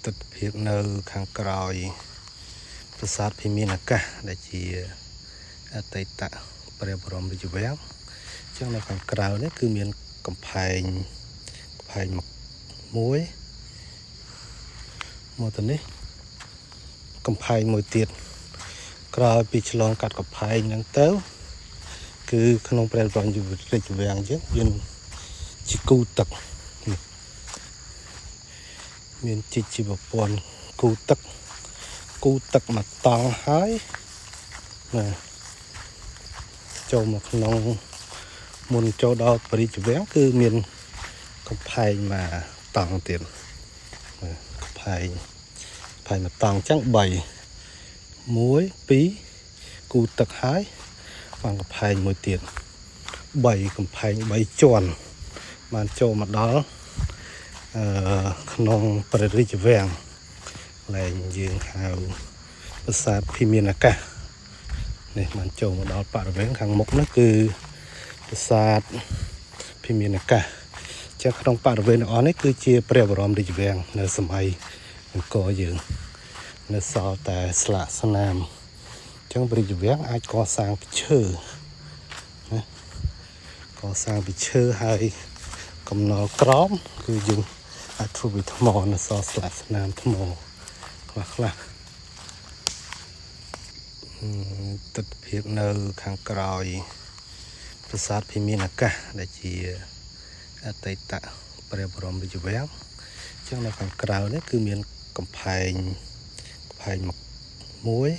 ទិដ្ឋភាពនៅខាងក្រោយប្រាសាទភិមានអាកាសដែលជាអតីតព្រះបរមរាជវាំងអញ្ចឹងនៅខាងក្រៅនេះគឺមានកំផែងមួយមកទៅនេះកំផែងមួយទៀតក្រោយពីឆ្លងកាត់កំផែងហ្នឹងទៅគឺក្នុងព្រះបរមរាជវាំងអញ្ចឹងមានជាគូទឹកមានជីវព័ន្ធគូទឹកមកតង់ហើយណាចូលមកក្នុងមុនចូលដល់ព្រះរាជវាំងគឺមានកំផែងមកតង់ទៀតកំផែងមកតង់អញ្ចឹង3 1 2គូទឹកហើយបានកំផែងមួយទៀត3កំផែង3ជាន់បានចូលមកដល់ក្នុងព្រះរាជវាំងឡើងយើងហៅប្រាសាទភិមានអាកាសនេះបានចូលមកដល់បរិវេណខាងមុខនោះគឺប្រាសាទភិមានអាកាសចឹងក្នុងបរិវេណទាំងអស់នេះគឺជាព្រះបរមរាជវាំងនៅសម័យអង្គរយើងនៅសល់តែស្លាកស្នាមចឹងព្រះរាជវាំងអាចកសាងពីឈើណាកសាងពីឈើហើយកំណល់ក្រមគឺយើងអាចធ្វើពីថ្មនៅសល់ស្លាកស្នាមថ្មខ្លះទិដ្ឋភាពនៅខាងក្រោយប្រាសាទភិមានអាកាសដែលជាអតីតព្រះបរមរាជវាំងអញ្ចឹងនៅខាងក្រៅនេះគឺមានកំផែងមួយ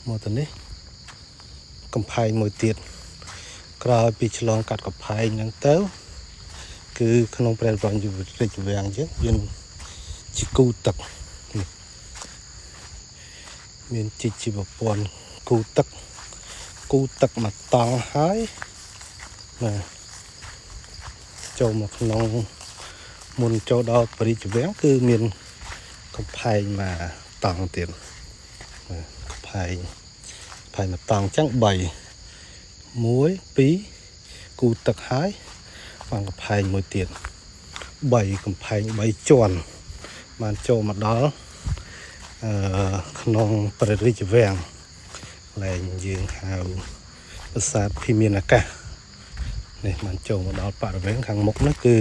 មកទៅនេះកំផែងមួយទៀតក្រោយពីឆ្លងកាត់កំផែងហ្នឹងទៅគឺក្នុងព្រះបរមរាជវាំងអញ្ចឹងមានជាគូទឹកមានជីវព័ន្ធគូទឹកមកតង់ហើយណាចូលមកក្នុងមុនចូលដល់ព្រះរាជវាំងគឺមានកំផែងមកតង់ទៀតកំផែងមកតង់អញ្ចឹង3 1 2គូទឹកហើយបានកំផែងមួយទៀត3កំផែង3ជាន់បានចូលមកដល់ក្នុងព្រះរាជវាំងឡើងយើងហៅប្រាសាទភិមានអាកាសនេះបានចូលមកដល់បរិវេណខាងមុខនោះគឺ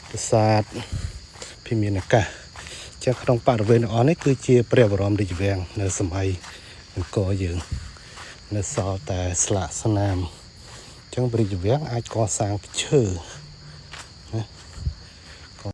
ប្រាសាទភិមានអាកាសចឹងក្នុងបរិវេណទាំងអស់នេះគឺជាព្រះបរមរាជវាំងនៅសម័យអង្គរយើងនៅសល់តែស្លាកស្នាមចឹងព្រះរាជវាំងអាចកសាងពីឈើ